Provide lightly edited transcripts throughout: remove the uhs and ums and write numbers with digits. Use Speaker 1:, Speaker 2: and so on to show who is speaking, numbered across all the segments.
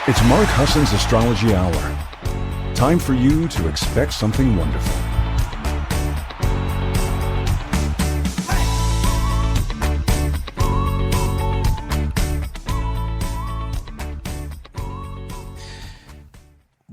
Speaker 1: It's Mark Husson's Astrology Hour. Time for you to expect something wonderful.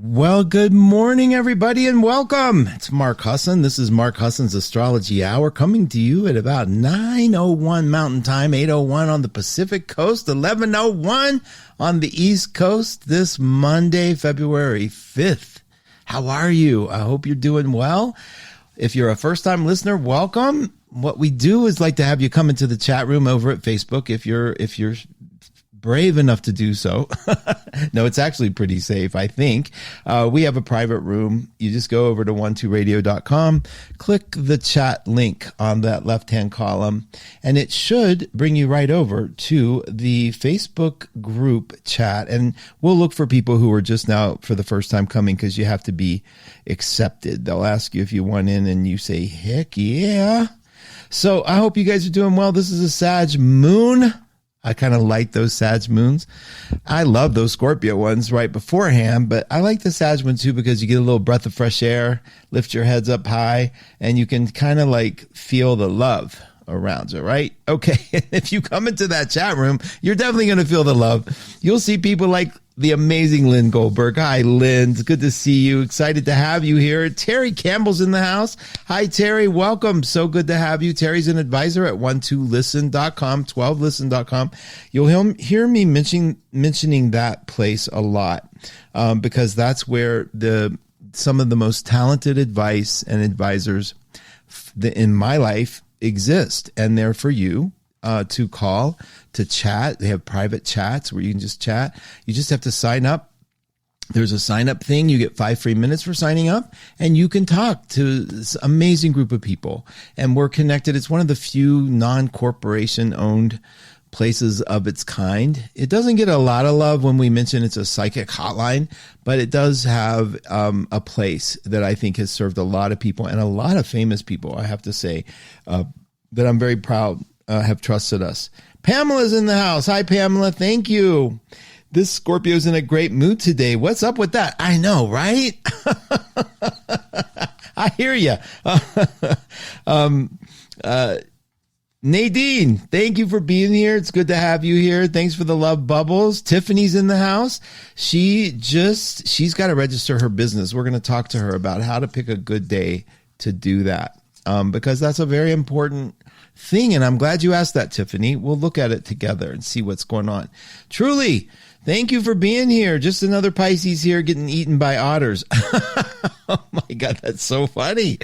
Speaker 2: Well, good morning, everybody, and welcome. It's Mark Husson. This is Mark Husson's Astrology Hour, coming to you at about 9:01 Mountain Time, 8:01 on the Pacific Coast, 11:01 on the East Coast this Monday, February 5th. How are you? I hope you're doing well. If you're a first-time listener, welcome. What we do is like to have you come into the chat room over at Facebook if you're brave enough to do so. No, it's actually pretty safe, I think. We have a private room. You just go over to 12radio.com, click the chat link on that left-hand column, and it should bring you right over to the Facebook group chat. And we'll look for people who are just now for the first time coming, because you have to be accepted. They'll ask you if you want in, and you say, heck yeah. So I hope you guys are doing well. This is a Sag moon. I kind of like those Sag moons. I love those Scorpio ones right beforehand, but I like the Sag one too because you get a little breath of fresh air, lift your heads up high, and you can kind of like feel the love around you, right? Okay, if you come into that chat room, you're definitely going to feel the love. You'll see people like the amazing Lynn Goldberg. Hi, Lynn. It's good to see you. Excited to have you here. Terry Campbell's in the house. Hi, Terry. Welcome. So good to have you. Terry's an advisor at 12listen.com, 12listen.com. You'll hear me mentioning that place a lot because that's where some of the most talented advice and advisors in my life exist, and they're for you to call, to chat. They have private chats where you can just chat. You just have to sign up. There's a sign up thing. You get 5 free minutes for signing up, and you can talk to this amazing group of people. And we're connected. It's one of the few non-corporation owned places of its kind. It doesn't get a lot of love when we mention it's a psychic hotline, but it does have a place that I think has served a lot of people and a lot of famous people, I have to say, that I'm very proud have trusted us. Pamela's in the house. Hi, Pamela. Thank you. This Scorpio's in a great mood today. What's up with that? I know, right? I hear you. Nadine, thank you for being here. It's good to have you here. Thanks for the love bubbles. Tiffany's in the house. She's got to register her business. We're going to talk to her about how to pick a good day to do that. Because that's a very important thing. And I'm glad you asked that, Tiffany. We'll look at it together and see what's going on. Truly, thank you for being here. Just another Pisces here getting eaten by otters. Oh my God, that's so funny.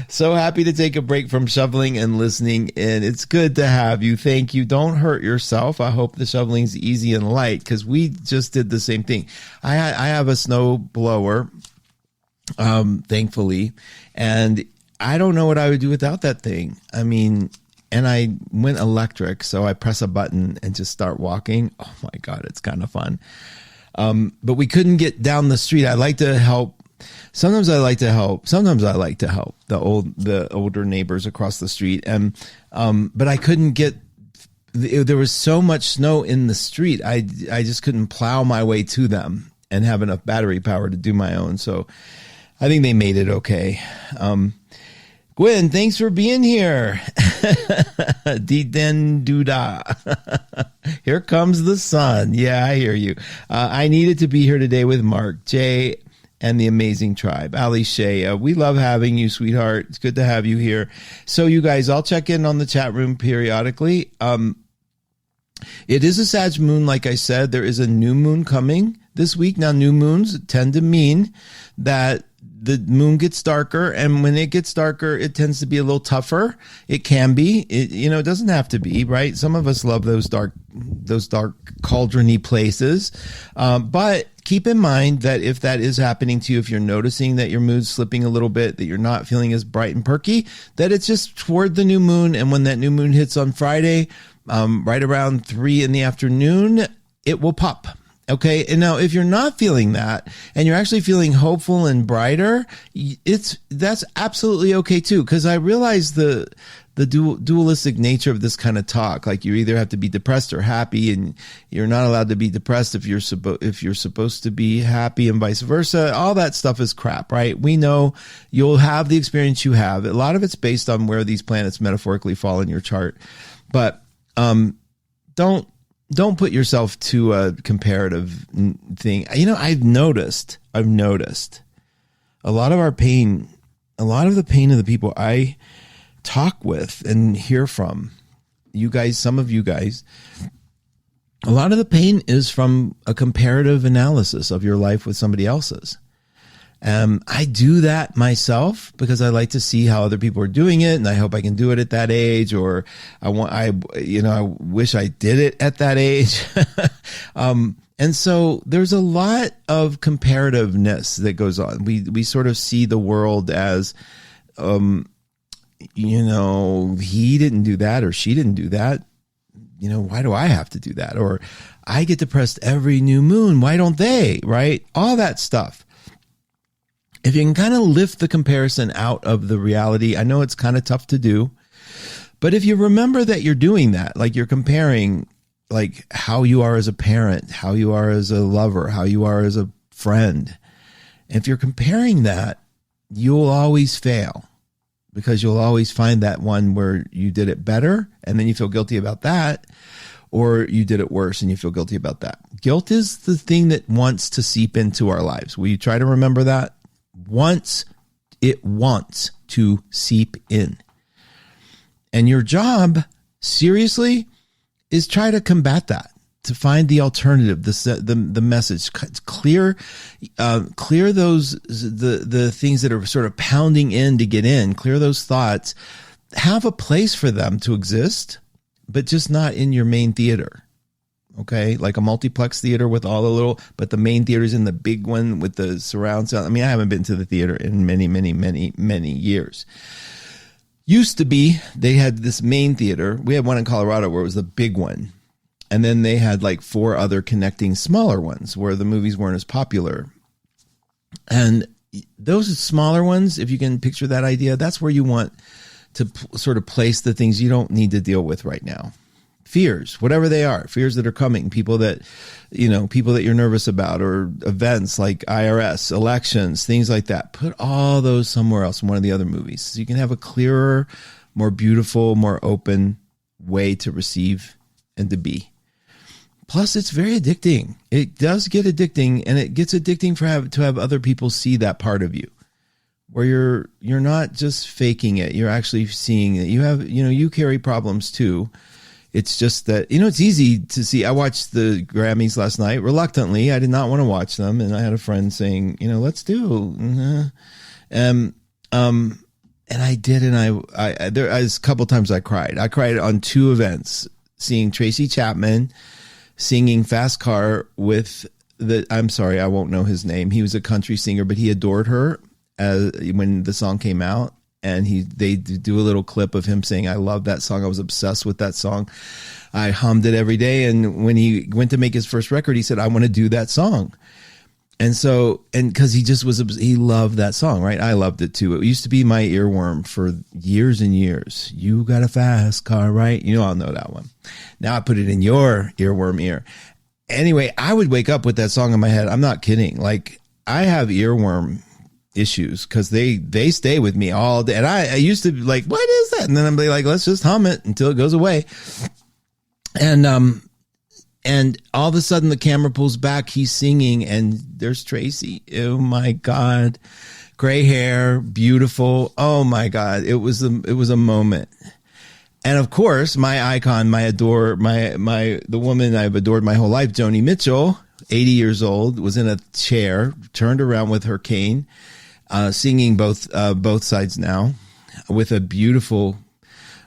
Speaker 2: So happy to take a break from shoveling and listening in. It's good to have you. Thank you. Don't hurt yourself. I hope the shoveling's easy and light because we just did the same thing. I have a snow blower, thankfully, and I don't know what I would do without that thing. I mean, and I went electric, so I press a button and just start walking. Oh my God, it's kind of fun. But we couldn't get down the street. I like to help. Sometimes I like to help. Sometimes I like to help the older neighbors across the street. And but I couldn't get. There was so much snow in the street. I just couldn't plow my way to them and have enough battery power to do my own. So I think they made it okay. Gwen, thanks for being here. Diden Duda. Here comes the sun. Yeah, I hear you. I needed to be here today with Mark, Jay, and the amazing tribe. Ali Shea, we love having you, sweetheart. It's good to have you here. So you guys, I'll check in on the chat room periodically. It is a Sag moon, like I said. There is a new moon coming this week. Now, new moons tend to mean that the moon gets darker, and when it gets darker, it tends to be a little tougher. It can be, it doesn't have to be, right? Some of us love those dark cauldron-y places. But keep in mind that if that is happening to you, if you're noticing that your mood's slipping a little bit, that you're not feeling as bright and perky, that it's just toward the new moon. And when that new moon hits on Friday, right around 3 in the afternoon, it will pop. Okay. And now if you're not feeling that and you're actually feeling hopeful and brighter, that's absolutely okay too. Cause I realize the dualistic nature of this kind of talk. Like you either have to be depressed or happy, and you're not allowed to be depressed if you're supposed to be happy, and vice versa. All that stuff is crap, right? We know you'll have the experience you have. A lot of it's based on where these planets metaphorically fall in your chart. But, don't put yourself to a comparative thing. You know, I've noticed a lot of our pain, a lot of the pain of the people I talk with and hear from, you guys, some of you guys, a lot of the pain is from a comparative analysis of your life with somebody else's. I do that myself because I like to see how other people are doing it, and I hope I can do it at that age, or I wish I did it at that age. And so there's a lot of comparativeness that goes on. We sort of see the world as, he didn't do that or she didn't do that. Why do I have to do that? Or I get depressed every new moon. Why don't they? Right? All that stuff. If you can kind of lift the comparison out of the reality, I know it's kind of tough to do, but if you remember that you're doing that, like you're comparing like how you are as a parent, how you are as a lover, how you are as a friend. If you're comparing that, you'll always fail because you'll always find that one where you did it better and then you feel guilty about that, or you did it worse and you feel guilty about that. Guilt is the thing that wants to seep into our lives. Will you try to remember that? It wants to seep in. And your job, seriously, is try to combat that, to find the alternative, the message, clear those, the things that are sort of pounding in to get in, clear those thoughts, have a place for them to exist, but just not in your main theater. Okay, like a multiplex theater with all the little, but the main theater is in the big one with the surround sound. I mean, I haven't been to the theater in many years. Used to be, they had this main theater. We had one in Colorado where it was the big one. And then they had like 4 other connecting smaller ones where the movies weren't as popular. And those smaller ones, if you can picture that idea, that's where you want to sort of place the things you don't need to deal with right now. Fears, whatever they are, fears that are coming, people that you're nervous about, or events like IRS, elections, things like that. Put all those somewhere else in one of the other movies so you can have a clearer, more beautiful, more open way to receive and to be. Plus, it's very addicting. It does get addicting, and it gets addicting to have other people see that part of you, where you're not just faking it. You're actually seeing it. You carry problems too. It's just that, it's easy to see. I watched the Grammys last night reluctantly. I did not want to watch them. And I had a friend saying, let's do. And I did. And there was a couple times I cried. I cried on 2 events, seeing Tracy Chapman singing Fast Car with I'm sorry, I won't know his name. He was a country singer, but he adored her when the song came out. And they do a little clip of him saying, I love that song. I was obsessed with that song. I hummed it every day. And when he went to make his first record, he said, I want to do that song. And so, cause he loved that song, right? I loved it too. It used to be my earworm for years and years. You got a fast car, right? I'll know that one. Now I put it in your earworm ear. Anyway, I would wake up with that song in my head. I'm not kidding. Like, I have earworm issues because they stay with me all day. And I used to be like, what is that? And then I'm like, let's just hum it until it goes away. And all of a sudden the camera pulls back, he's singing, and there's Tracy. Oh my God. Gray hair, beautiful. Oh my God. It was a moment. And of course, my icon, the woman I've adored my whole life, Joni Mitchell, 80 years old, was in a chair, turned around with her cane, singing both sides now, with a beautiful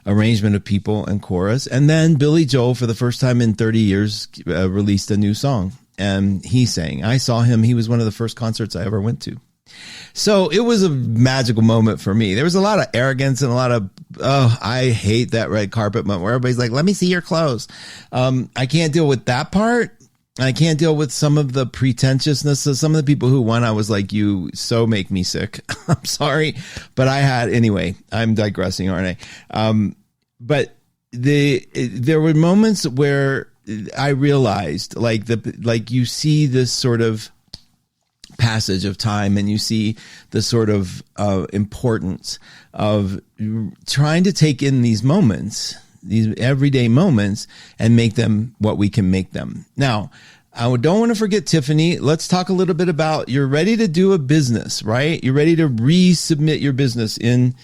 Speaker 2: arrangement of people and chorus. And then Billy Joel, for the first time in 30 years, released a new song, and he sang. I saw him. He was one of the first concerts I ever went to. So it was a magical moment for me. There was a lot of arrogance and a lot of, I hate that red carpet moment where everybody's like, let me see your clothes. I can't deal with that part. I can't deal with some of the pretentiousness of some of the people who won. I was like, you so make me sick. I'm sorry. But anyway, I'm digressing, aren't I? But there were moments where I realized like you see this sort of passage of time, and you see the sort of importance of trying to take in these moments, these everyday moments, and make them what we can make them. Now, I don't want to forget, Tiffany, let's talk a little bit about, you're ready to do a business, right? You're ready to resubmit your business in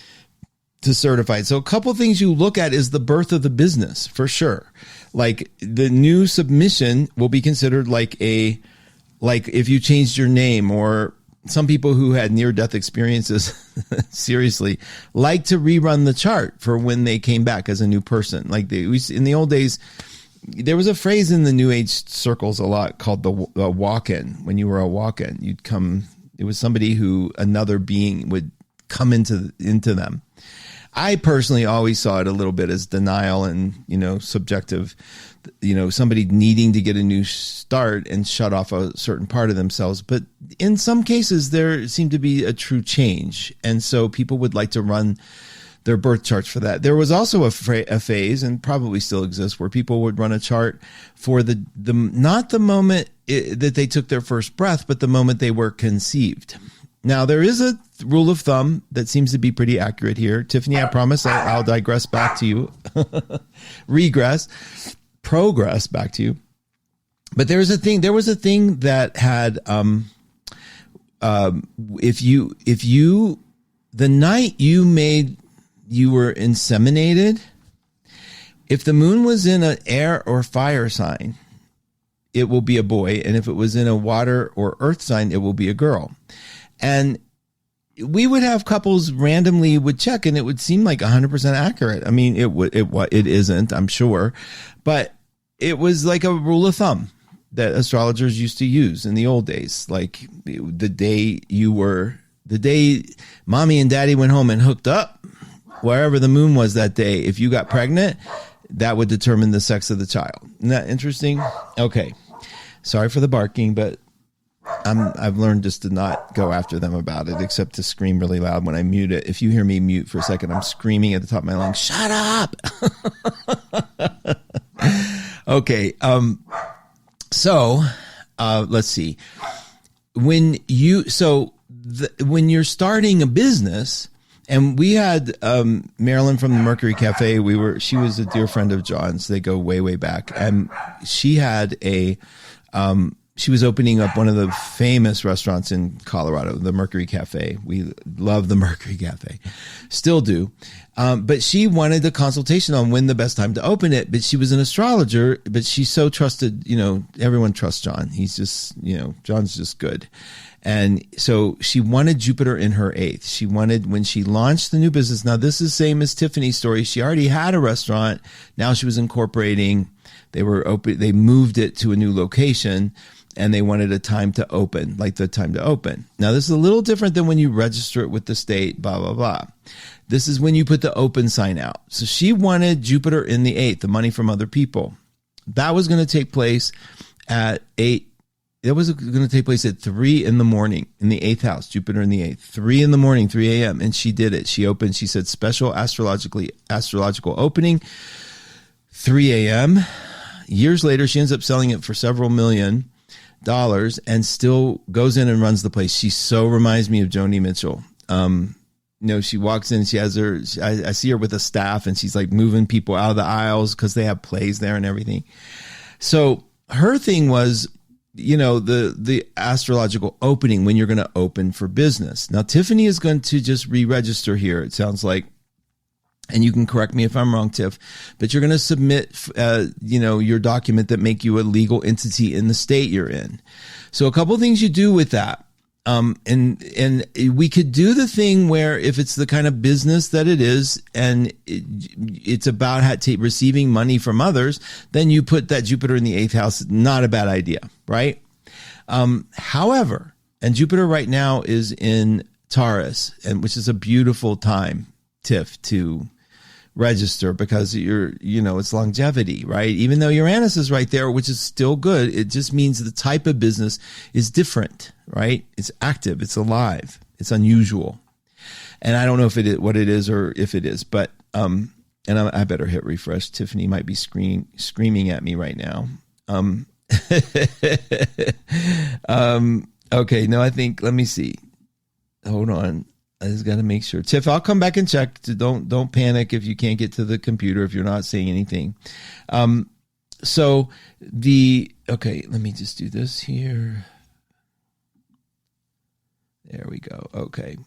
Speaker 2: to certified. So a couple of things you look at is the birth of the business, for sure. Like the new submission will be considered like if you changed your name, or some people who had near-death experiences, seriously, like to rerun the chart for when they came back as a new person. Like in the old days, there was a phrase in the New Age circles a lot called the walk-in. When you were a walk-in, it was somebody who another being would come into them. I personally always saw it a little bit as denial and, subjective, somebody needing to get a new start and shut off a certain part of themselves. But in some cases, there seemed to be a true change. And so people would like to run their birth charts for that. There was also a phase, and probably still exists, where people would run a chart for not the moment that they took their first breath, but the moment they were conceived. Now, there is a rule of thumb that seems to be pretty accurate here. Tiffany, I promise I'll digress back to you. Progress back to you. But there was a thing that had, the night you were inseminated, if the moon was in an air or fire sign, it will be a boy. And if it was in a water or earth sign, it will be a girl. And we would have couples randomly would check, and it would seem like 100% accurate. I mean, it isn't, I'm sure, but it was like a rule of thumb that astrologers used to use in the old days. Like the day mommy and daddy went home and hooked up, wherever the moon was that day, if you got pregnant, that would determine the sex of the child. Isn't that interesting? Okay. Sorry for the barking, but I've learned just to not go after them about it, except to scream really loud when I mute it. If you hear me mute for a second, I'm screaming at the top of my lungs, shut up. Okay. So let's see. When you're starting a business, and we had Marilyn from the Mercury Cafe. She was a dear friend of John's. They go way, way back. And she had she was opening up one of the famous restaurants in Colorado, the Mercury Cafe. We love the Mercury Cafe, still do. But she wanted a consultation on when the best time to open it. But she was an astrologer, but she so trusted, everyone trusts John. He's just, John's just good. And so she wanted Jupiter in her eighth. She wanted, when she launched the new business, now this is same as Tiffany's story. She already had a restaurant. Now she was incorporating. They moved it to a new location, and they wanted a time to open, like the time to open. Now, this is a little different than when you register it with the state, blah, blah, blah. This is when you put the open sign out. So she wanted Jupiter in the eighth, the money from other people. That was going to take place at 8. It was going to take place at 3 in the morning in the eighth house, Jupiter in the eighth, 3 in the morning, 3 a.m. And she did it. She opened, she said, special astrological opening, 3 a.m. Years later, she ends up selling it for several $million and still goes in and runs the place. She so reminds me of Joni Mitchell. She walks in, she has I see her with a staff, and she's like moving people out of the aisles because they have plays there and everything. So her thing was, the astrological opening, when you're going to open for business. Now, Tiffany is going to just re-register here, it sounds like. And you can correct me if I'm wrong, Tiff, but you're going to submit, your document that make you a legal entity in the state you're in. So a couple of things you do with that. And we could do the thing where if it's the kind of business that it is, and it's about receiving money from others, then you put that Jupiter in the eighth house. Not a bad idea, right? However, and Jupiter right now is in Taurus, which is a beautiful time, Tiff, to register because it's longevity, right? Even though Uranus is right there, which is still good, it just means the type of business is different, right? It's active, it's alive, it's unusual. And I don't know if it is what it is or if it is, but, and I better hit refresh. Tiffany might be screaming at me right now. Okay. No, I think, let me see. Hold on. I just got to make sure. Tiff, I'll come back and check. Don't panic if you can't get to the computer, if you're not saying anything. Okay, let me just do this here. There we go. Okay.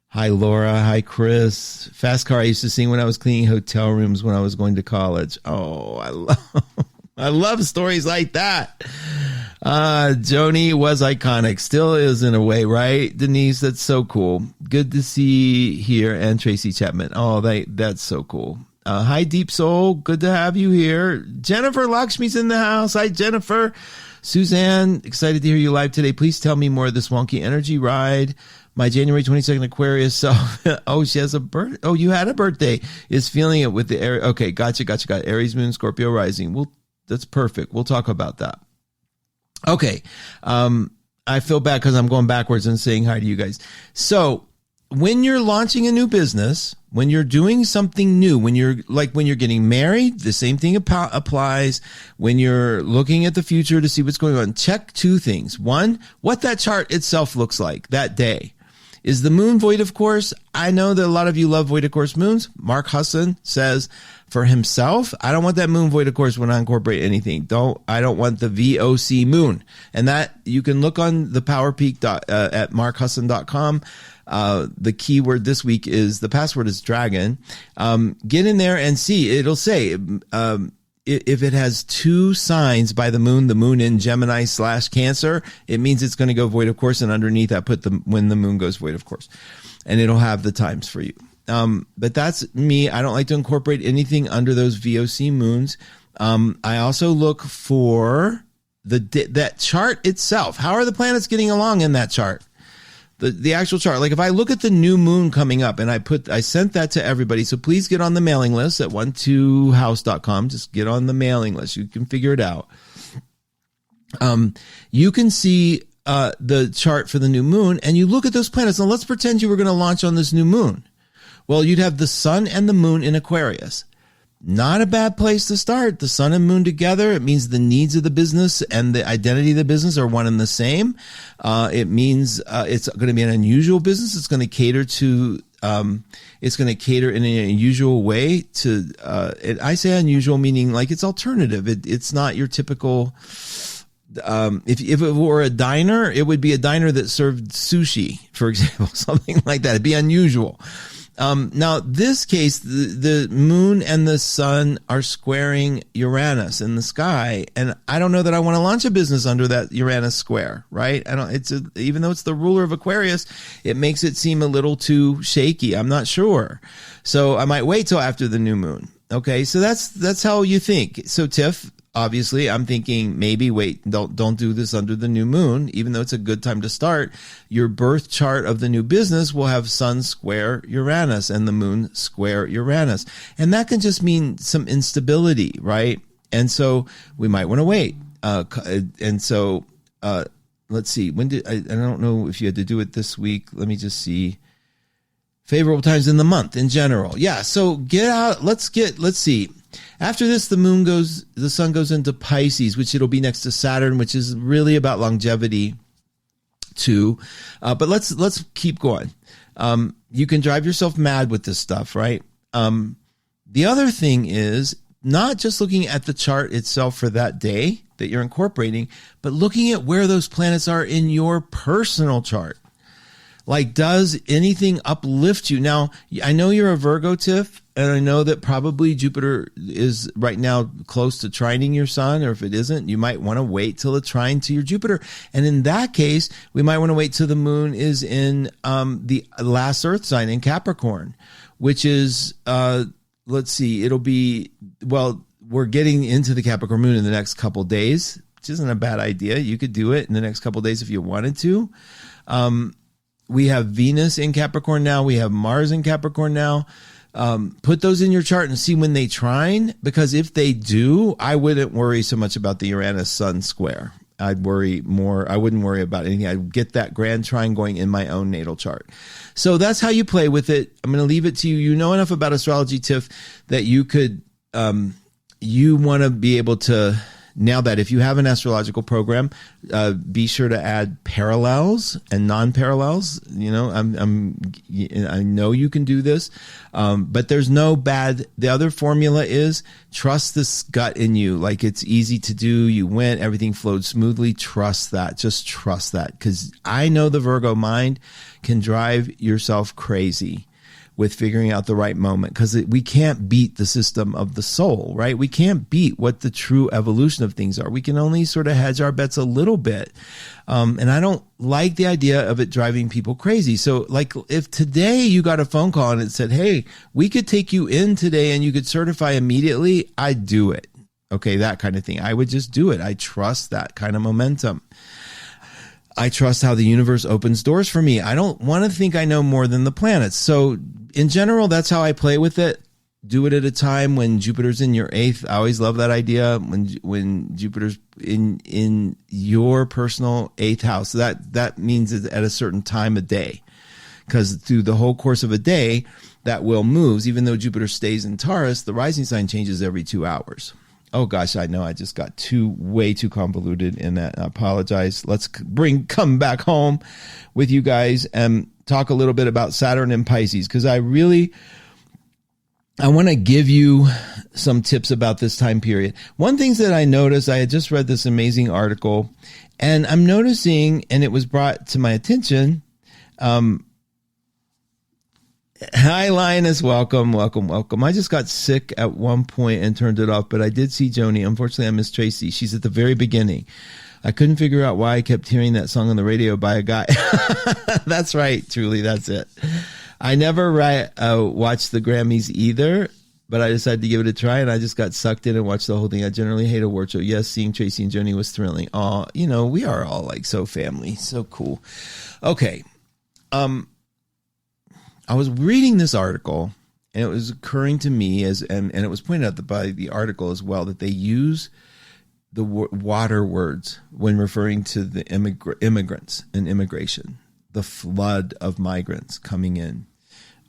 Speaker 2: Hi, Laura. Hi, Chris. Fast car I used to sing when I was cleaning hotel rooms when I was going to college. Oh, I love stories like that. Joni was iconic. Still is in a way, right? Denise, that's so cool. Good to see here. And Tracy Chapman. Oh, that's so cool. Hi, Deep Soul. Good to have you here. Jennifer Lakshmi's in the house. Hi, Jennifer. Suzanne, excited to hear you live today. Please tell me more of this wonky energy ride. My January 22nd Aquarius self. Oh, she has a birth. Oh, you had a birthday. Is feeling it with the Aries. Okay, gotcha. Got Aries moon, Scorpio rising. That's perfect. We'll talk about that. Okay. I feel bad because I'm going backwards and saying hi to you guys. So when you're launching a new business, when you're doing something new, when you're getting married, the same thing applies. When you're looking at the future to see what's going on, check two things. One, what that chart itself looks like that day. Is the moon void of course? I know that a lot of you love void of course moons. Mark Husson says for himself, I don't want that moon void of course when I incorporate anything. I don't want the VOC moon. And that you can look on the PowerPeak at markhusson.com. The keyword this week is, the password is dragon. Get in there and see. It'll say, if it has two signs by the moon in Gemini / Cancer, it means it's going to go void of course. And underneath I put when the moon goes void of course, and it'll have the times for you. But that's me. I don't like to incorporate anything under those VOC moons. I also look for that chart itself. How are the planets getting along in that chart? The actual chart. Like if I look at the new moon coming up, and I sent that to everybody. So please get on the mailing list at 12house.com. Just get on the mailing list. You can figure it out. You can see the chart for the new moon, and you look at those planets. Now let's pretend you were going to launch on this new moon. Well, you'd have the sun and the moon in Aquarius. Not a bad place to start. The sun and moon together. It means the needs of the business and the identity of the business are one and the same. It means it's going to be an unusual business. It's going to cater to. It's going to cater in an unusual way to. I say unusual meaning like it's alternative. It's not your typical. If it were a diner, it would be a diner that served sushi, for example, something like that. It'd be unusual. Now, this case, the moon and the sun are squaring Uranus in the sky, and I don't know that I want to launch a business under that Uranus square, right? Even though it's the ruler of Aquarius, it makes it seem a little too shaky. I'm not sure. So I might wait till after the new moon. Okay. So that's how you think. So Tiff, obviously, I'm thinking maybe wait, don't do this under the new moon, even though it's a good time to start. Your birth chart of the new business will have sun square Uranus and the moon square Uranus. And that can just mean some instability, right? And so we might want to wait. Let's see. I don't know if you had to do it this week. Let me just see. Favorable times in the month in general. Yeah. So get out. Let's see. After this, the sun goes into Pisces, which it'll be next to Saturn, which is really about longevity too. But let's keep going. You can drive yourself mad with this stuff, right? The other thing is not just looking at the chart itself for that day that you're incorporating, but looking at where those planets are in your personal chart. Like, does anything uplift you? Now, I know you're a Virgo, Tiff, and I know that probably Jupiter is right now close to trining your sun, or if it isn't, you might want to wait till it's trine to your Jupiter. And in that case, we might want to wait till the moon is in the last Earth sign in Capricorn, which is, let's see, it'll be, well, we're getting into the Capricorn moon in the next couple days, which isn't a bad idea. You could do it in the next couple days if you wanted to. we have Venus in Capricorn now. We have Mars in Capricorn now. Put those in your chart and see when they trine, because if they do, I wouldn't worry so much about the Uranus Sun square. I'd worry more. I wouldn't worry about anything. I'd get that grand trine going in my own natal chart. So that's how you play with it. I'm going to leave it to you. You know enough about astrology, Tiff, that you could, you want to be able to, now that if you have an astrological program, be sure to add parallels and non-parallels. You know, I know you can do this, but there's no bad. The other formula is trust this gut in you. Like, it's easy to do. You went, everything flowed smoothly. Trust that. Just trust that. Because I know the Virgo mind can drive yourself crazy with figuring out the right moment, because we can't beat the system of the soul, right? We can't beat what the true evolution of things are. We can only sort of hedge our bets a little bit. And I don't like the idea of it driving people crazy. So like, if today you got a phone call and it said, hey, we could take you in today and you could certify immediately, I'd do it. Okay, that kind of thing. I would just do it. I trust that kind of momentum. I trust how the universe opens doors for me. I don't want to think I know more than the planets. So in general, that's how I play with it. Do it at a time when Jupiter's in your eighth. I always love that idea, when Jupiter's in your personal eighth house. That means it's at a certain time of day, because through the whole course of a day, that wheel moves. Even though Jupiter stays in Taurus, the rising sign changes every 2 hours. Oh gosh, I know I just got way too convoluted in that. I apologize. Let's come back home with you guys and talk a little bit about Saturn and Pisces, because I want to give you some tips about this time period. One thing that I noticed, I had just read this amazing article, and I'm noticing, and it was brought to my attention. Hi, Lioness. Welcome. I just got sick at one point and turned it off, but I did see Joni. Unfortunately, I missed Tracy. She's at the very beginning. I couldn't figure out why I kept hearing that song on the radio by a guy. That's right, truly. That's it. I never watched the Grammys either, but I decided to give it a try, and I just got sucked in and watched the whole thing. I generally hate award show. Yes, seeing Tracy and Joni was thrilling. Oh, we are all like so family. So cool. Okay. I was reading this article, and it was occurring to me and it was pointed out by the article as well, that they use the water words when referring to the immigrants and immigration, the flood of migrants coming in.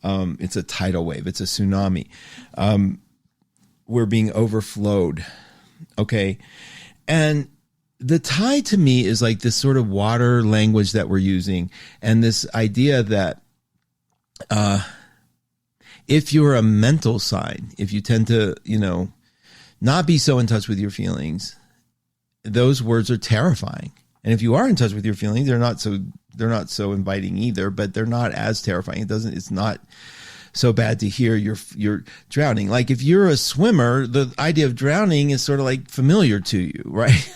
Speaker 2: It's a tidal wave. It's a tsunami. We're being overflowed. Okay. And the tie to me is like this sort of water language that we're using, and this idea that if you're a mental sign, if you tend to, not be so in touch with your feelings, those words are terrifying. And if you are in touch with your feelings, they're not so inviting either, but they're not as terrifying. It's not so bad to hear you're drowning. Like, if you're a swimmer, the idea of drowning is sort of like familiar to you, right?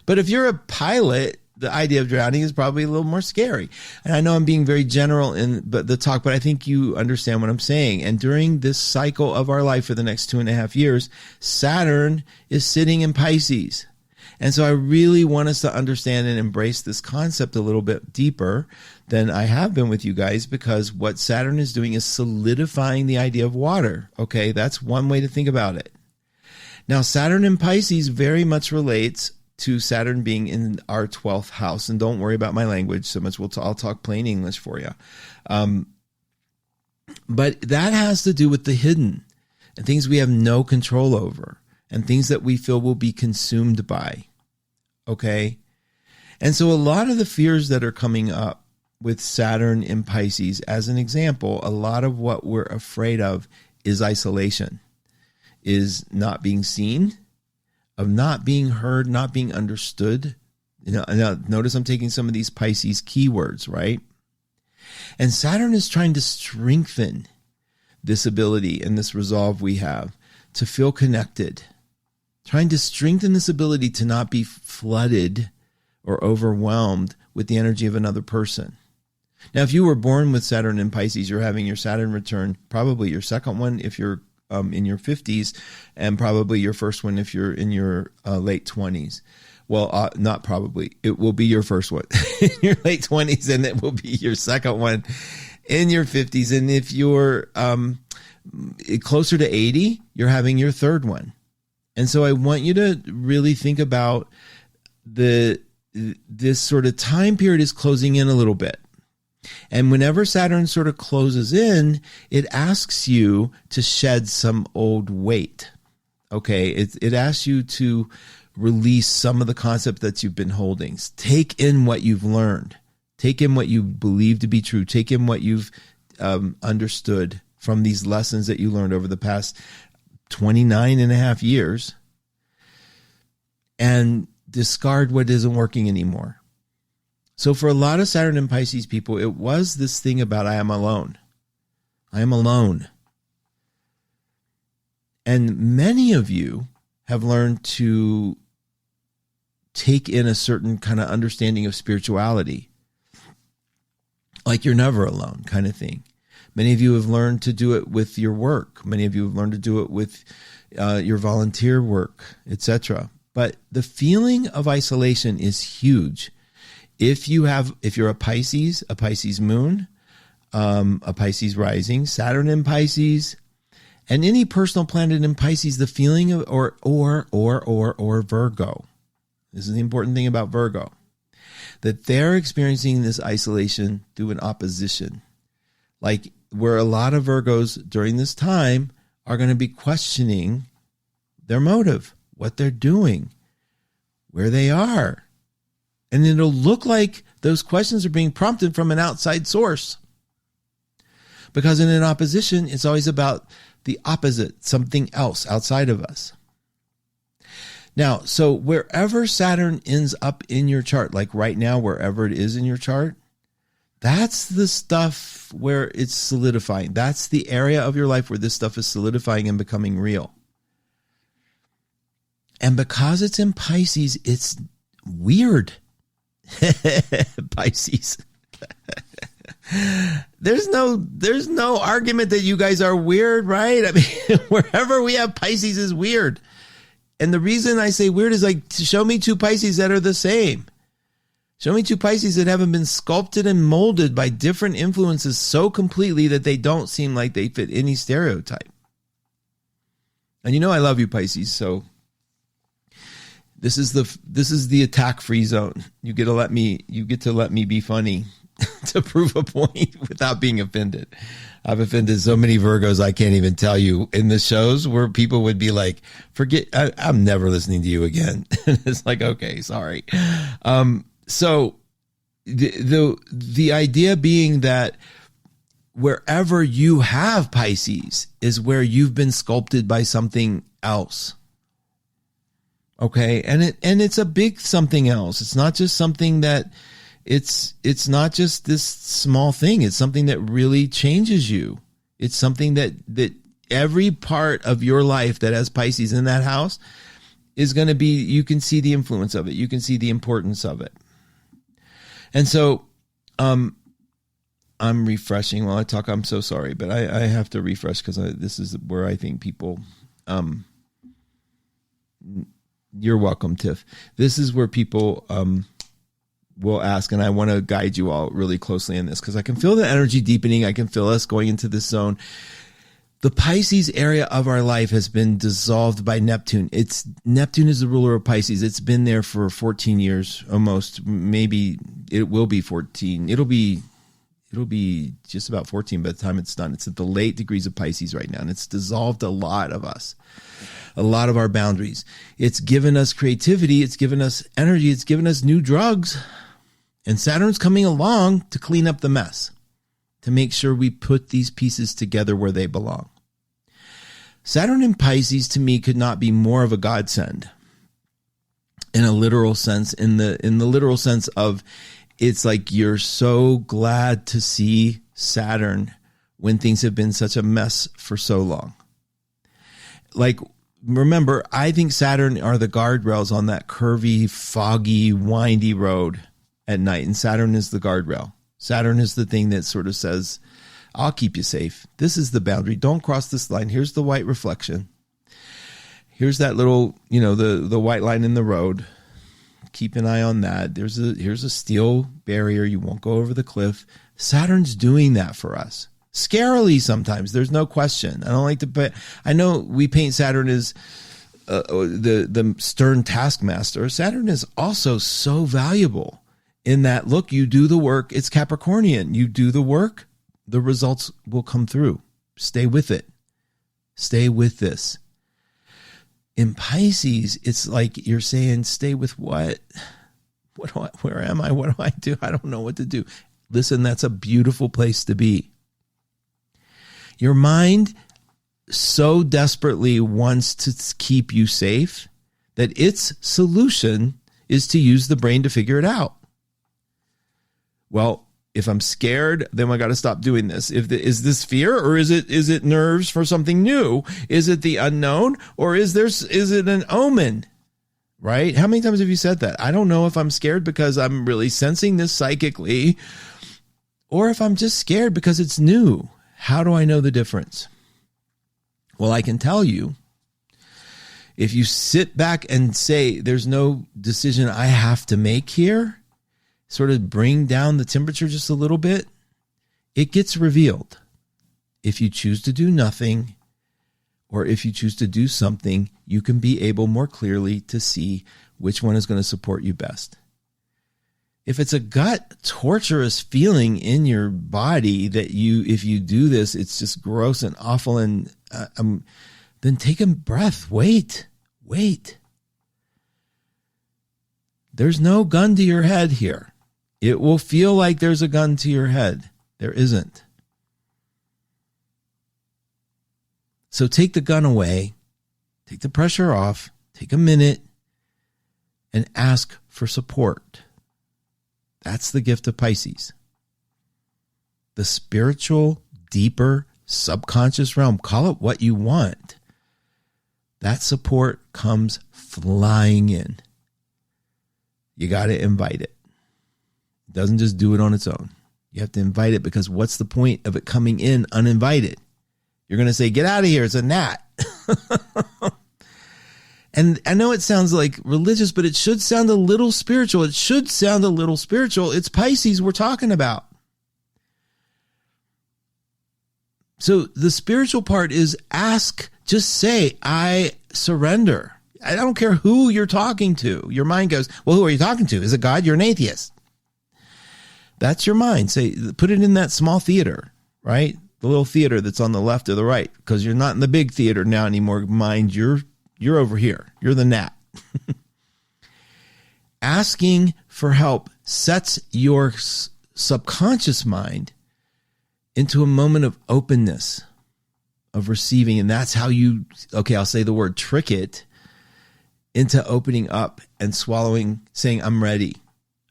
Speaker 2: but if you're a pilot, the idea of drowning is probably a little more scary. And I know I'm being very general in the talk, but I think you understand what I'm saying. And during this cycle of our life for the next 2.5 years, Saturn is sitting in Pisces. And so I really want us to understand and embrace this concept a little bit deeper than I have been with you guys, because what Saturn is doing is solidifying the idea of water. Okay, that's one way to think about it. Now, Saturn in Pisces very much relates to Saturn being in our 12th house. And don't worry about my language so much. I'll talk plain English for you. But that has to do with the hidden and things we have no control over, and things that we feel will be consumed by. Okay. And so a lot of the fears that are coming up with Saturn in Pisces, as an example, a lot of what we're afraid of is isolation, is not being seen, of not being heard, not being understood. Now, notice I'm taking some of these Pisces keywords, right? And Saturn is trying to strengthen this ability and this resolve we have to feel connected, trying to strengthen this ability to not be flooded or overwhelmed with the energy of another person. Now, if you were born with Saturn in Pisces, you're having your Saturn return, probably your second one if you're in your 50s, and probably your first one if you're in your late 20s. Well, not probably. It will be your first one in your late 20s, and it will be your second one in your 50s. And if you're closer to 80, you're having your third one. And so I want you to really think about this sort of time period is closing in a little bit. And whenever Saturn sort of closes in, it asks you to shed some old weight. Okay, it asks you to release some of the concepts that you've been holding. Take in what you've learned. Take in what you believe to be true. Take in what you've understood from these lessons that you learned over the past 29 and a half years, and discard what isn't working anymore. So for a lot of Saturn and Pisces people, it was this thing about I am alone. I am alone. And many of you have learned to take in a certain kind of understanding of spirituality, like you're never alone kind of thing. Many of you have learned to do it with your work. Many of you have learned to do it with your volunteer work, etc. But the feeling of isolation is huge. If you're a Pisces moon, a Pisces rising, Saturn in Pisces, and any personal planet in Pisces, the feeling of or Virgo. This is the important thing about Virgo, that they're experiencing this isolation through an opposition. Like where a lot of Virgos during this time are going to be questioning their motive, what they're doing, where they are. And it'll look like those questions are being prompted from an outside source. Because in an opposition, it's always about the opposite, something else outside of us. Now, so wherever Saturn ends up in your chart, like right now, wherever it is in your chart, that's the stuff where it's solidifying. That's the area of your life where this stuff is solidifying and becoming real. And because it's in Pisces, it's weird. Pisces. There's no argument that you guys are weird, right? I mean, wherever we have Pisces is weird. And the reason I say weird is like, show me two Pisces that are the same. Show me two Pisces that haven't been sculpted and molded by different influences so completely that they don't seem like they fit any stereotype. And you know I love you, Pisces, so this is the attack-free zone. You get to let me be funny to prove a point without being offended. I've offended so many Virgos I can't even tell you in the shows where people would be like, "Forget, I'm never listening to you again." It's like, okay, sorry. So the idea being that wherever you have Pisces is where you've been sculpted by something else. Okay, and it's a big something else. It's not just something that it's not just this small thing. It's something that really changes you. It's something that every part of your life that has Pisces in that house is going to be, you can see the influence of it. You can see the importance of it. And so I'm refreshing while I talk. I'm so sorry, but I have to refresh because this is where I think people you're welcome, Tiff. This is where people will ask, and I want to guide you all really closely in this because I can feel the energy deepening. I can feel us going into this zone. The Pisces area of our life has been dissolved by Neptune. Neptune is the ruler of Pisces. It's been there for 14 years, almost. Maybe it will be 14. It'll be just about 14 by the time it's done. It's at the late degrees of Pisces right now, and it's dissolved a lot of us, a lot of our boundaries. It's given us creativity. It's given us energy. It's given us new drugs. And Saturn's coming along to clean up the mess, to make sure we put these pieces together where they belong. Saturn in Pisces, to me, could not be more of a godsend in a literal sense, in the literal sense of it's like you're so glad to see Saturn when things have been such a mess for so long. Like, remember, I think Saturn are the guardrails on that curvy, foggy, windy road at night, and Saturn is the guardrail. Saturn is the thing that sort of says, I'll keep you safe. This is the boundary. Don't cross this line. Here's the white reflection. Here's that little, the white line in the road. Keep an eye on that. Here's a steel barrier. You won't go over the cliff. Saturn's doing that for us. Scarily sometimes. There's no question. I don't like to put, I know we paint Saturn as the stern taskmaster. Saturn is also so valuable in that, look, you do the work. It's Capricornian. You do the work, the results will come through. Stay with it. Stay with this. In Pisces, it's like you're saying, stay with what? Where am I? What do I do? I don't know what to do. Listen, that's a beautiful place to be. Your mind so desperately wants to keep you safe that its solution is to use the brain to figure it out. Well, if I'm scared, then I got to stop doing this. Is this fear, or is it nerves for something new? Is it the unknown, or is it an omen? Right? How many times have you said that? I don't know if I'm scared because I'm really sensing this psychically, or if I'm just scared because it's new. How do I know the difference? Well, I can tell you, if you sit back and say, there's no decision I have to make here, sort of bring down the temperature just a little bit, it gets revealed. If you choose to do nothing, or if you choose to do something, you can be able more clearly to see which one is going to support you best. If it's a gut torturous feeling in your body that if you do this, it's just gross and awful, and then take a breath. Wait. There's no gun to your head here. It will feel like there's a gun to your head. There isn't. So take the gun away, take the pressure off, take a minute, and ask for support. That's the gift of Pisces. The spiritual, deeper, subconscious realm, call it what you want. That support comes flying in. You got to invite it. It doesn't just do it on its own. You have to invite it, because what's the point of it coming in uninvited? You're going to say, get out of here. It's a gnat. And I know it sounds like religious, but it should sound a little spiritual. It's Pisces we're talking about. So the spiritual part is just say, I surrender. I don't care who you're talking to. Your mind goes, well, who are you talking to? Is it God? You're an atheist. That's your mind. Put it in that small theater, right? The little theater that's on the left or the right, because you're not in the big theater now anymore. Mind, you're over here. You're the gnat. Asking for help sets your subconscious mind into a moment of openness, of receiving. And that's how I'll say the word, trick it into opening up and swallowing, saying, I'm ready.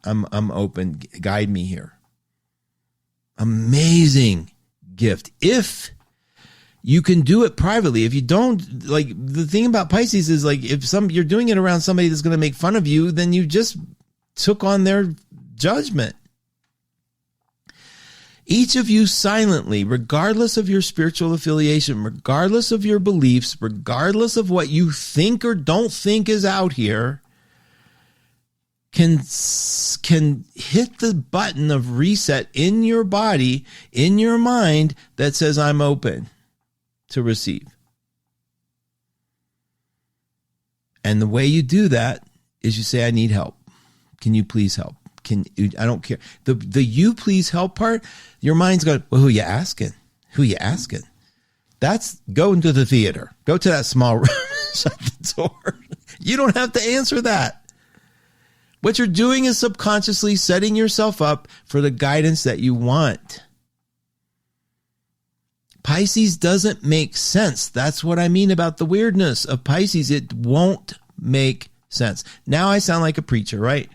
Speaker 2: I'm open. Guide me here. Amazing gift. If you can do it privately. If you don't, like, the thing about Pisces is, like, if you're doing it around somebody that's going to make fun of you, then you just took on their judgment. Each of you silently, regardless of your spiritual affiliation, regardless of your beliefs, regardless of what you think or don't think is out here, can hit the button of reset in your body, in your mind, that says, I'm open to receive. And the way you do that is you say, I need help. Can you please help? I don't care. The you please help part, your mind's going, well, who you asking? Who you asking? That's go into the theater. Go to that small room, shut the door. You don't have to answer that. What you're doing is subconsciously setting yourself up for the guidance that you want. Pisces doesn't make sense. That's what I mean about the weirdness of Pisces. It won't make sense. Now I sound like a preacher, right?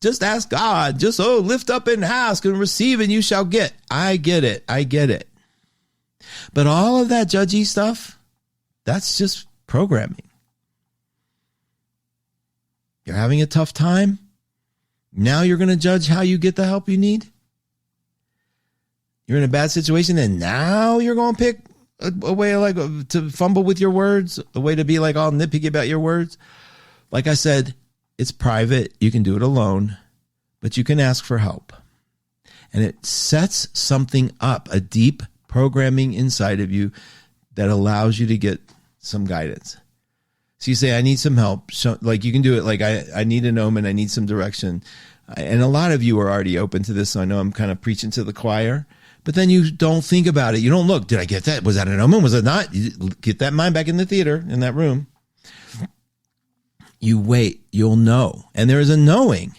Speaker 2: Just ask God. Just, lift up and ask and receive and you shall get. I get it. But all of that judgy stuff, that's just programming. You're having a tough time. Now you're going to judge how you get the help you need. You're in a bad situation, and now you're going to pick a way to fumble with your words, a way to be like all nitpicky about your words. Like I said, It's private. You can do it alone, but you can ask for help. And it sets something up, a deep programming inside of you that allows you to get some guidance. So you say, I need some help. So, like, you can do it like, I need an omen. I need some direction. And a lot of you are already open to this, so I know I'm kind of preaching to the choir. But then you don't think about it. You don't look, did I get that? Was that an omen? Was it not? You get that mind back in the theater, in that room. You wait. You'll know. And there is a knowing.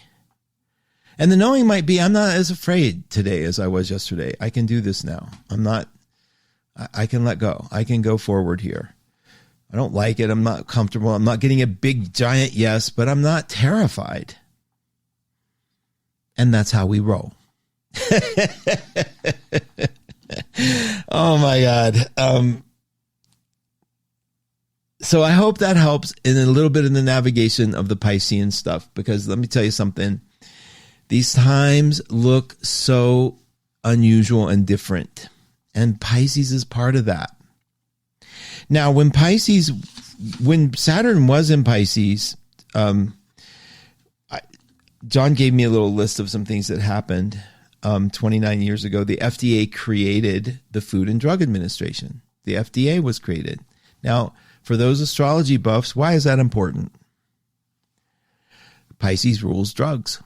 Speaker 2: And the knowing might be, I'm not as afraid today as I was yesterday. I can do this now. I can let go. I can go forward here. I don't like it. I'm not comfortable. I'm not getting a big, giant yes, but I'm not terrified. And that's how we roll. Oh, my God. So I hope that helps in a little bit in the navigation of the Piscean stuff, because let me tell you something. These times look so unusual and different, and Pisces is part of that. Now, when Saturn was in Pisces, John gave me a little list of some things that happened 29 years ago. The FDA created the Food and Drug Administration. The FDA was created. Now, for those astrology buffs, why is that important? Pisces rules drugs.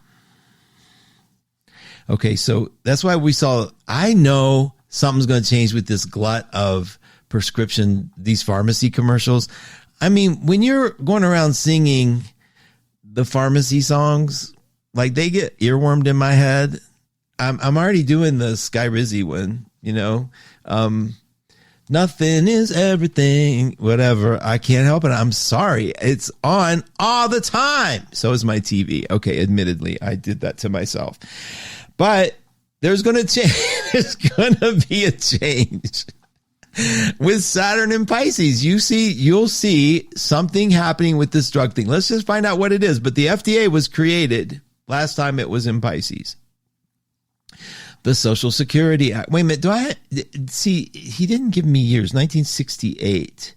Speaker 2: Okay, so that's why we saw, I know something's going to change with this glut of prescription, these pharmacy commercials. I mean, when you're going around singing the pharmacy songs, like, they get earwormed in my head. I'm already doing the Sky Rizzy one, you know. Nothing is everything, whatever. I can't help it. I'm sorry. It's on all the time. So is my TV. Okay, admittedly, I did that to myself. But there's going to change. There's going to be a change with Saturn and Pisces. You'll see something happening with this drug thing. Let's just find out what it is. But the FDA was created last time it was in Pisces. The Social Security Act. Wait a minute. See, he didn't give me years. 1968.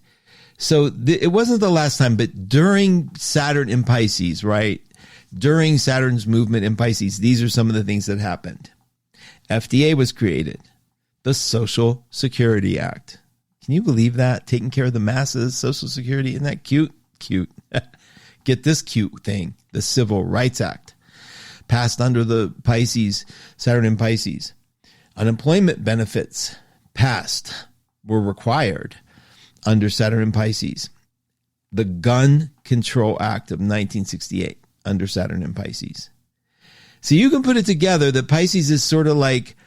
Speaker 2: So it wasn't the last time, but during Saturn in Pisces, right? During Saturn's movement in Pisces, these are some of the things that happened. FDA was created. The Social Security Act. Can you believe that? Taking care of the masses, Social Security. Isn't that cute? Cute. Get this cute thing. The Civil Rights Act. Passed under the Pisces, Saturn in Pisces. Unemployment benefits were required under Saturn in Pisces. The Gun Control Act of 1968 under Saturn in Pisces. So you can put it together that Pisces is sort of like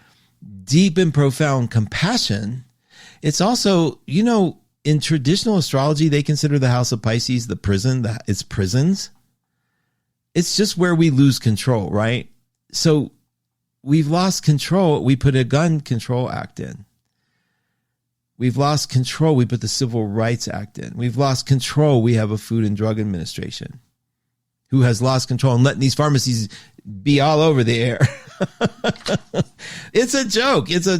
Speaker 2: deep and profound compassion. It's also, you know, in traditional astrology, they consider the house of Pisces the prison, it's prisons. It's just where we lose control, right? So we've lost control. We put a Gun Control Act in. We've lost control. We put the Civil Rights Act in. We've lost control. We have a Food and Drug Administration who has lost control and letting these pharmacies be all over the air. It's a joke. It's a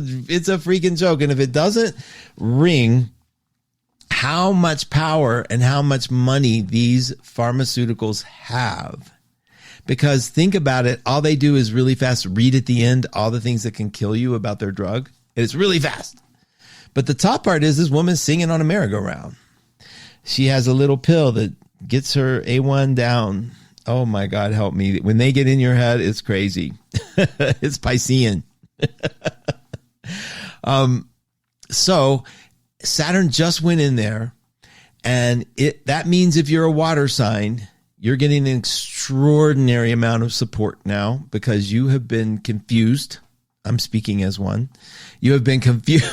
Speaker 2: freaking joke. And if it doesn't ring how much power and how much money these pharmaceuticals have, because think about it, all they do is really fast read at the end all the things that can kill you about their drug. It's really fast. But the top part is this woman singing on a merry-go-round. She has a little pill that gets her A1 down. Oh my God, help me. When they get in your head, it's crazy. It's Piscean. So Saturn just went in there, and that means if you're a water sign, you're getting an extraordinary amount of support now because you have been confused. I'm speaking as one. You have been confused.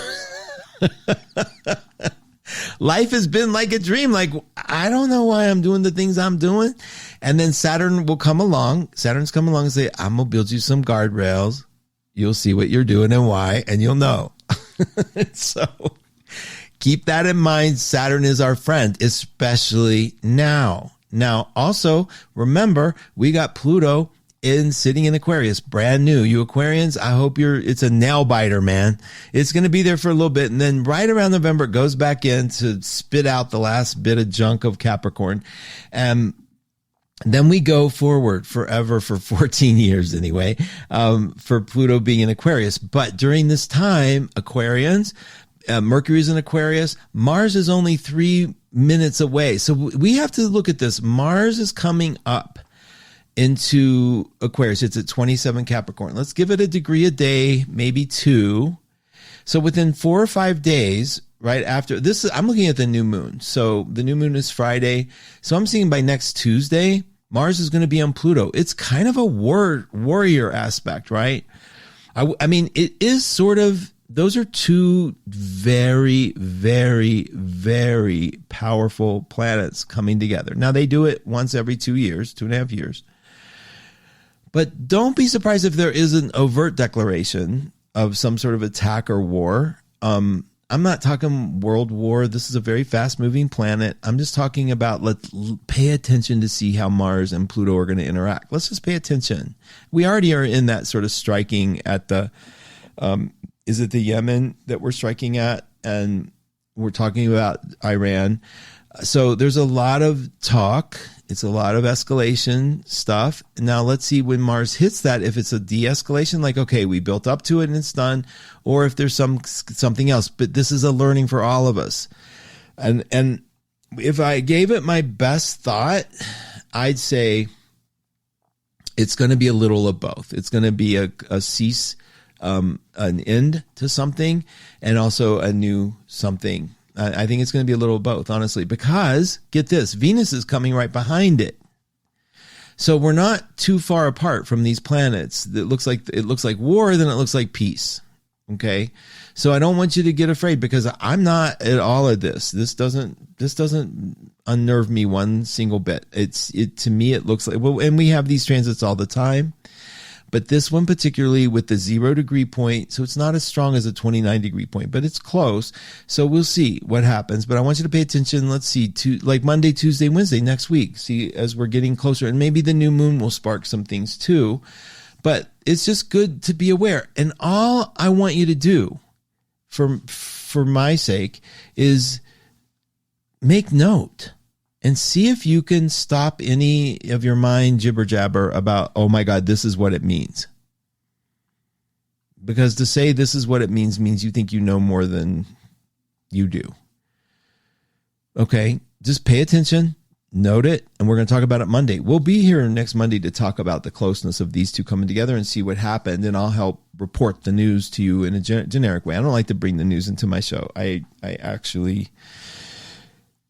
Speaker 2: Life has been like a dream. Like, I don't know why I'm doing the things I'm doing. And then Saturn will come along. Saturn's come along and say, I'm going to build you some guardrails. You'll see what you're doing and why, and you'll know. So keep that in mind. Saturn is our friend, especially now. Now, also, remember, we got Pluto sitting in Aquarius, brand new. You Aquarians, I hope it's a nail biter, man. It's going to be there for a little bit. And then right around November, it goes back in to spit out the last bit of junk of Capricorn. And Then we go forward forever for 14 years anyway, for Pluto being in Aquarius. But during this time, Aquarians, Mercury is in Aquarius. Mars is only 3 minutes away. So we have to look at this. Mars is coming up into Aquarius. It's at 27 Capricorn. Let's give it a degree a day, maybe 2. So within 4 or 5 days, right after this, I'm looking at the new moon. So the new moon is Friday. So I'm seeing by next Tuesday, Mars is going to be on Pluto. It's kind of a warrior aspect, right? I mean, it is sort of, those are two very, very, very powerful planets coming together. Now they do it once every 2 years, 2.5 years. But don't be surprised if there is an overt declaration of some sort of attack or war. I'm not talking world war. This is a very fast moving planet. I'm just talking about, let's pay attention to see how Mars and Pluto are going to interact. Let's just pay attention. We already are in that sort of striking at the, is it the Yemen that we're striking at? And we're talking about Iran. So there's a lot of talk. It's a lot of escalation stuff. Now let's see when Mars hits that, if it's a de-escalation, like, okay, we built up to it and it's done, or if there's something else. But this is a learning for all of us. And if I gave it my best thought, I'd say it's going to be a little of both. It's going to be a cease, an end to something, and also a new something. I think it's going to be a little of both, honestly, because get this, Venus is coming right behind it. So we're not too far apart from these planets. It looks like war, then it looks like peace. Okay. So I don't want you to get afraid, because I'm not at all of this. This doesn't unnerve me one single bit. To me, it looks like, well, and we have these transits all the time. But this one particularly with the 0 degree point, so it's not as strong as a 29 degree point, but it's close. So we'll see what happens. But I want you to pay attention. Let's see, like Monday, Tuesday, Wednesday next week. See, as we're getting closer, and maybe the new moon will spark some things too. But it's just good to be aware. And all I want you to do, for my sake, is make note. And see if you can stop any of your mind jibber jabber about, oh my God, this is what it means. Because to say this is what it means you think you know more than you do. Okay, just pay attention, note it, and we're going to talk about it Monday. We'll be here next Monday to talk about the closeness of these two coming together and see what happened. And I'll help report the news to you in a generic way. I don't like to bring the news into my show. I actually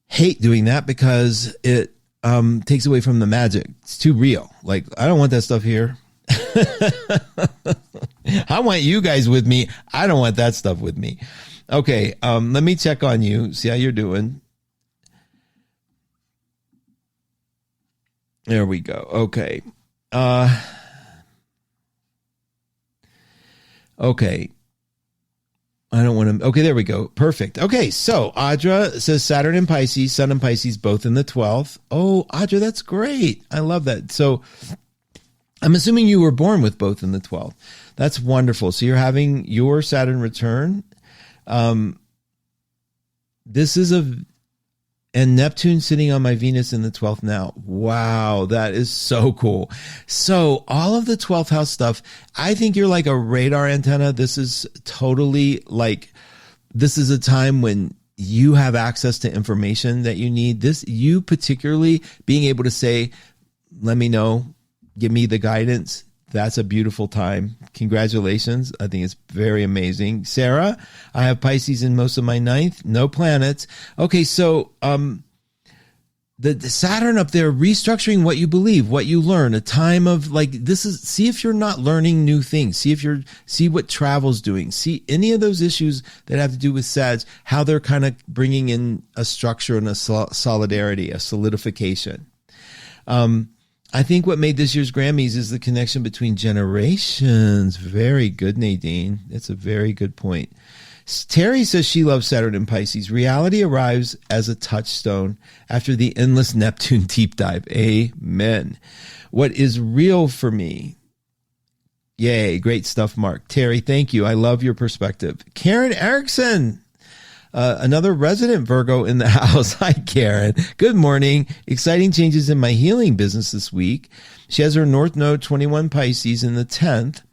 Speaker 2: hate doing that, because it takes away from the magic. It's too real. Like, I don't want that stuff here. I want you guys with me. I don't want that stuff with me. Okay, let me check on you, see how you're doing. There we go. Okay. Okay. I don't want to. Okay, there we go. Perfect. Okay, so Audra says Saturn in Pisces, Sun in Pisces, both in the 12th. Oh, Audra, that's great. I love that. So I'm assuming you were born with both in the 12th. That's wonderful. So you're having your Saturn return. This is and Neptune sitting on my Venus in the 12th now. Wow, that is so cool. So all of the 12th house stuff, I think you're like a radar antenna. This is totally like, this is a time when you have access to information that you need. You particularly being able to say, let me know, give me the guidance. That's a beautiful time. Congratulations. I think it's very amazing. Sarah, I have Pisces in most of my 9th. No planets. Okay, so the Saturn up there, restructuring what you believe, what you learn, a time of like, this is, see if you're not learning new things. See what travel's doing. See any of those issues that have to do with Sag, how they're kind of bringing in a structure and a solidarity, a solidification. I think what made this year's Grammys is the connection between generations. Very good, Nadine. That's a very good point. Terry says she loves Saturn in Pisces. Reality arrives as a touchstone after the endless Neptune deep dive. Amen. What is real for me? Yay. Great stuff, Mark. Terry, thank you. I love your perspective. Karen Erickson. Another resident Virgo in the house. Hi, Karen. Good morning. Exciting changes in my healing business this week. She has her North Node 21 Pisces in the 10th.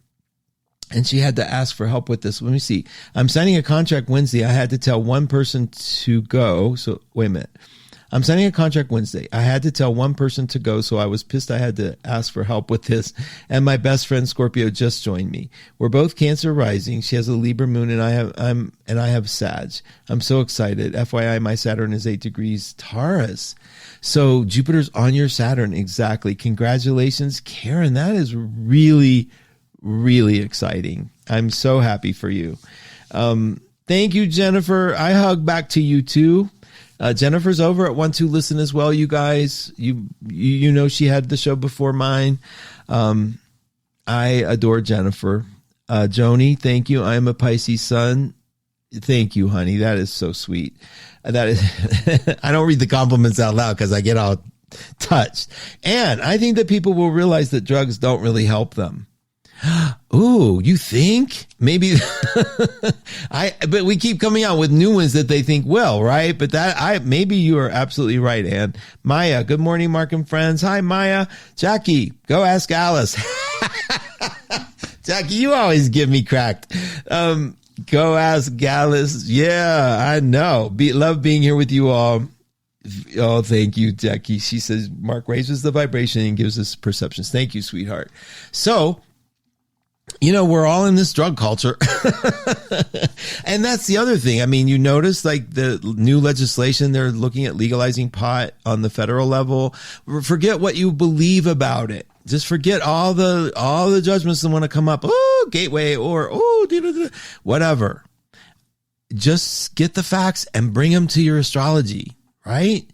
Speaker 2: And she had to ask for help with this. Let me see. I'm signing a contract Wednesday. I had to tell one person to go. So wait a minute. I'm signing a contract Wednesday. I had to tell one person to go, so I was pissed I had to ask for help with this. And my best friend Scorpio just joined me. We're both Cancer rising. She has a Libra moon, and I have Sag. I'm so excited. FYI, my Saturn is 8 degrees Taurus. So Jupiter's on your Saturn. Exactly. Congratulations, Karen. That is really, really exciting. I'm so happy for you. Thank you, Jennifer. I hug back to you too. Jennifer's over at 12 Listen as well, you guys. You know she had the show before mine. I adore Jennifer. Joni, thank you. I am a Pisces sun. Thank you, honey. That is so sweet. That is I don't read the compliments out loud because I get all touched. And I think that people will realize that drugs don't really help them. Ooh, you think? Maybe but we keep coming out with new ones that they think will, right? But maybe you are absolutely right, Ann. Maya, good morning, Mark and friends. Hi, Maya. Jackie, go ask Alice. Jackie, you always give me cracked. Go ask Alice. Yeah, I know. Love being here with you all. Oh, thank you, Jackie. She says, Mark raises the vibration and gives us perceptions. Thank you, sweetheart. So, we're all in this drug culture. And that's the other thing. I mean, you notice like the new legislation, they're looking at legalizing pot on the federal level. Forget what you believe about it. Just forget all the judgments that want to come up. Oh, gateway or whatever. Just get the facts and bring them to your astrology, right?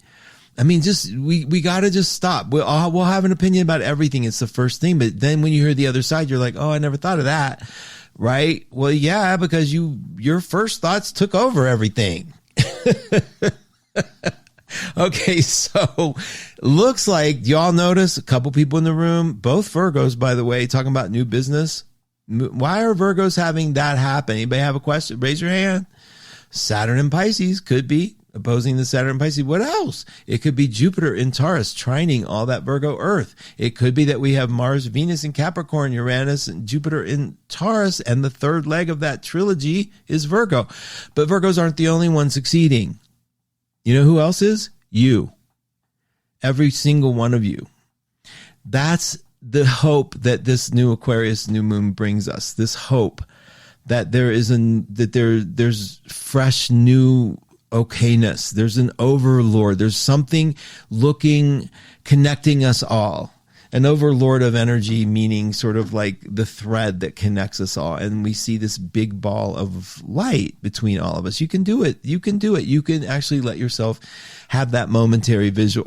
Speaker 2: I mean, we got to just stop. We'll have an opinion about everything. It's the first thing. But then when you hear the other side, you're like, oh, I never thought of that. Right? Well, yeah, because your first thoughts took over everything. Okay, so looks like y'all notice a couple people in the room, both Virgos, by the way, talking about new business. Why are Virgos having that happen? Anybody have a question? Raise your hand. Saturn and Pisces could be opposing the Saturn and Pisces. What else? It could be Jupiter in Taurus trining all that Virgo Earth. It could be that we have Mars, Venus in Capricorn, Uranus, and Jupiter in Taurus, and the third leg of that trilogy is Virgo. But Virgos aren't the only ones succeeding. You know who else is? You. Every single one of you. That's the hope that this new Aquarius new moon brings us. This hope that there's fresh new okayness. There's an overlord. There's something connecting us all. An overlord of energy, meaning sort of like the thread that connects us all. And we see this big ball of light between all of us. You can do it. You can do it. You can actually let yourself have that momentary visual.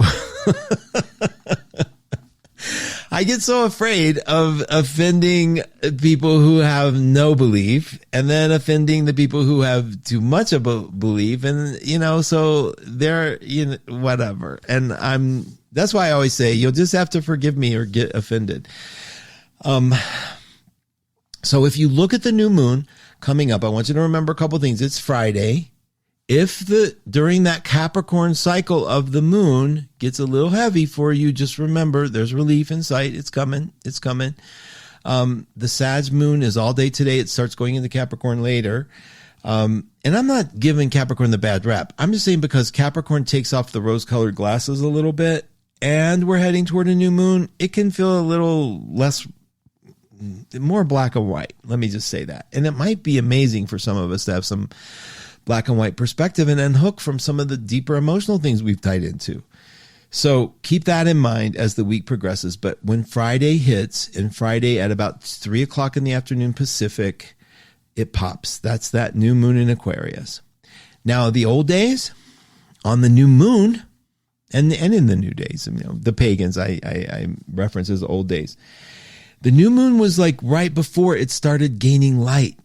Speaker 2: I get so afraid of offending people who have no belief and then offending the people who have too much of a belief. And, so they're, whatever. And that's why I always say you'll just have to forgive me or get offended. So if you look at the new moon coming up, I want you to remember a couple things. It's Friday. If during that Capricorn cycle of the moon gets a little heavy for you, just remember there's relief in sight. It's coming. It's coming. The Sag moon is all day today. It starts going into Capricorn later. And I'm not giving Capricorn the bad rap. I'm just saying because Capricorn takes off the rose-colored glasses a little bit and we're heading toward a new moon, it can feel a little more black and white. Let me just say that. And it might be amazing for some of us to have some black and white perspective and unhook from some of the deeper emotional things we've tied into. So keep that in mind as the week progresses. But when Friday hits, and Friday at about 3 o'clock in the afternoon Pacific, it pops. That's that new moon in Aquarius. Now, the old days, on the new moon, and in the new days, the pagans, I reference as the old days. The new moon was like right before it started gaining light.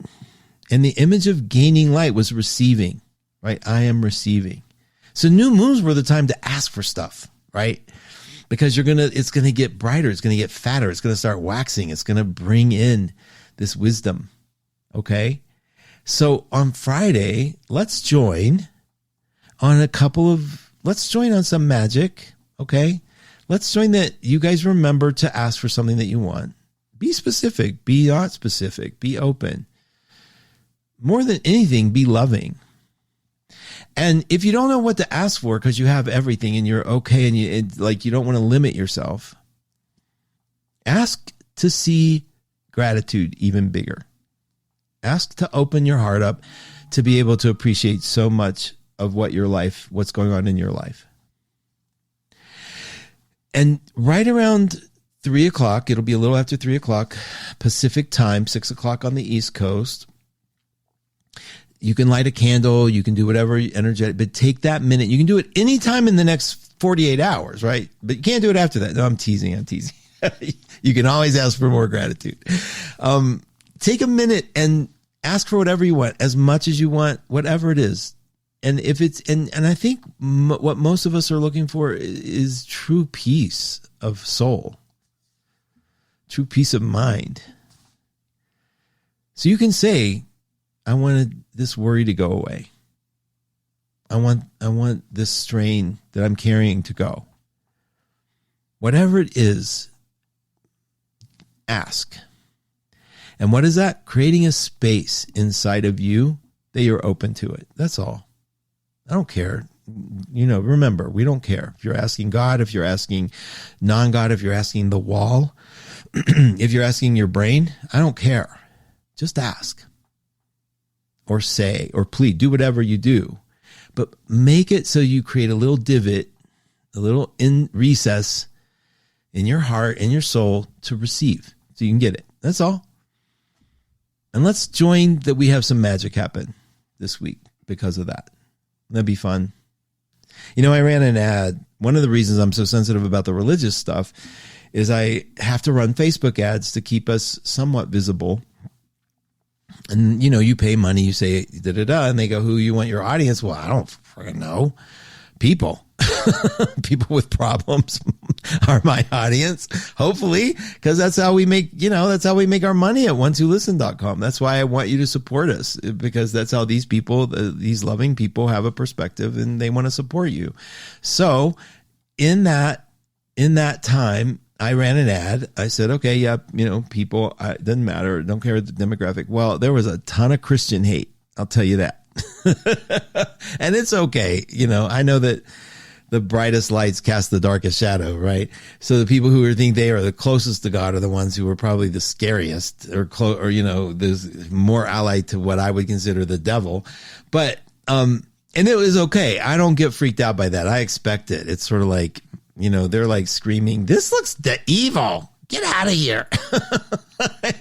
Speaker 2: And the image of gaining light was receiving, right? I am receiving. So new moons were the time to ask for stuff, right? Because it's going to get brighter. It's going to get fatter. It's going to start waxing. It's going to bring in this wisdom. Okay. So on Friday, let's join on some magic. Okay. Let's join that. You guys remember to ask for something that you want. Be specific, be not specific, be open. More than anything, be loving. And if you don't know what to ask for because you have everything and you're okay and you don't want to limit yourself, ask to see gratitude even bigger. Ask to open your heart up to be able to appreciate so much of what's going on in your life. And right around 3 o'clock, it'll be a little after 3 o'clock Pacific time, 6 o'clock on the East Coast. You can light a candle, you can do whatever energetic, but take that minute. You can do it anytime in the next 48 hours, right? But you can't do it after that. No, I'm teasing. You can always ask for more gratitude. Take a minute and ask for whatever you want, as much as you want, whatever it is. And if it's, and I think what most of us are looking for is true peace of soul, true peace of mind. So you can say, I wanted this worry to go away. I want this strain that I'm carrying to go. Whatever it is, ask. And what is that? Creating a space inside of you that you're open to it. That's all. I don't care. Remember, we don't care. If you're asking God, if you're asking non-God, if you're asking the wall, if you're asking your brain, I don't care. Just ask. Or say, or plead, do whatever you do. But make it so you create a little divot, a little recess in your heart and your soul to receive. So you can get it. That's all. And let's join that we have some magic happen this week because of that. That'd be fun. I ran an ad. One of the reasons I'm so sensitive about the religious stuff is I have to run Facebook ads to keep us somewhat visible. And, you pay money, you say, da-da-da, and they go, who you want your audience? Well, I don't freaking know. People. People with problems are my audience, hopefully, because that's how we make, our money at 12listen.com. That's why I want you to support us, because that's how these people, these loving people have a perspective and they want to support you. So in that time, I ran an ad. I said, okay, yeah, people, it doesn't matter. Don't care the demographic. Well, there was a ton of Christian hate. I'll tell you that. And it's okay. I know that the brightest lights cast the darkest shadow, right? So the people who think they are the closest to God are the ones who are probably the scariest there's more allied to what I would consider the devil. But, and it was okay. I don't get freaked out by that. I expect it. It's sort of like, they're like screaming, this looks evil. Get out of here.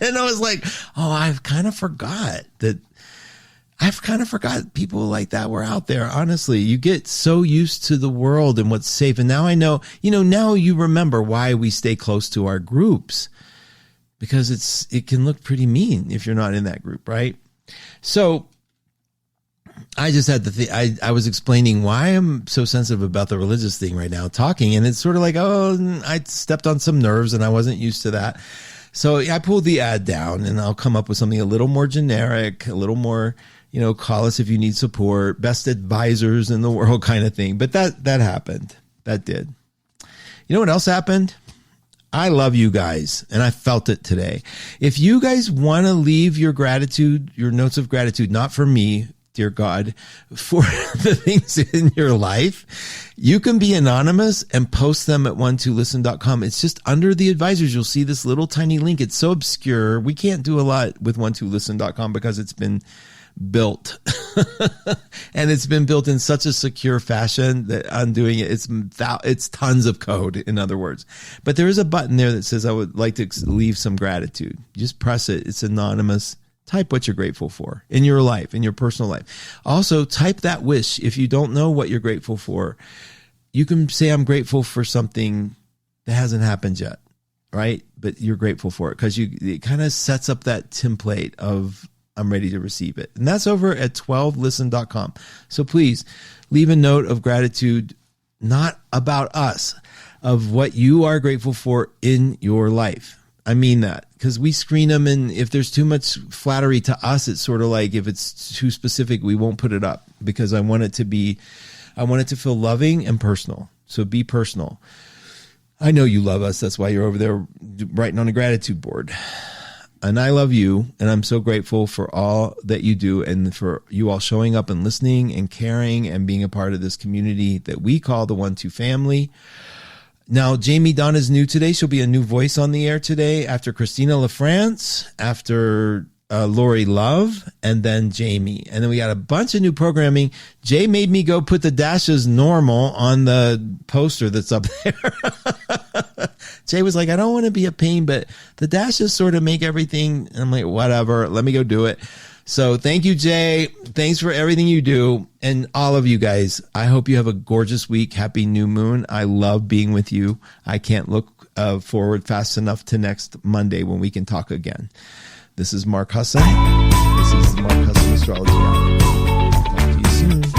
Speaker 2: And I was like, I've kind of forgot people like that were out there. Honestly, you get so used to the world and what's safe. And now I know, now you remember why we stay close to our groups, because it can look pretty mean if you're not in that group. Right. So I just had I was explaining why I'm so sensitive about the religious thing right now, talking, and it's sort of like, I stepped on some nerves and I wasn't used to that. So I pulled the ad down and I'll come up with something a little more generic, a little more, call us if you need support, best advisors in the world kind of thing. But that happened. That did. You know what else happened? I love you guys, and I felt it today. If you guys want to leave your gratitude, your notes of gratitude, not for me, dear God, for the things in your life, you can be anonymous and post them at 12listen.com. It's just under the advisors. You'll see this little tiny link. It's so obscure. We can't do a lot with 12listen.com because it's been built and it's been built in such a secure fashion that undoing it, it's tons of code, in other words. But there is a button there that says, I would like to leave some gratitude. You just press it. It's anonymous. Type what you're grateful for in your life, in your personal life. Also, type that wish. If you don't know what you're grateful for, you can say, I'm grateful for something that hasn't happened yet, right? But you're grateful for it because it kind of sets up that template of, I'm ready to receive it. And that's over at 12listen.com. So please leave a note of gratitude, not about us, of what you are grateful for in your life. I mean that, because we screen them, and if there's too much flattery to us, it's sort of like if it's too specific, we won't put it up, because I want it to feel loving and personal. So be personal. I know you love us. That's why you're over there writing on a gratitude board. And I love you, and I'm so grateful for all that you do, and for you all showing up and listening and caring and being a part of this community that we call the 1-2 family. Now, Jamie Donna's new today. She'll be a new voice on the air today, after Christina LaFrance, after Lori Love, and then Jamie. And then we got a bunch of new programming. Jay made me go put the dashes normal on the poster that's up there. Jay was like, I don't want to be a pain, but the dashes sort of make everything. And I'm like, whatever, let me go do it. So thank you, Jay. Thanks for everything you do. And all of you guys, I hope you have a gorgeous week. Happy new moon. I love being with you. I can't look forward fast enough to next Monday when we can talk again. This is Mark Husson. This is the Mark Husson Astrology Hour. Talk to you soon.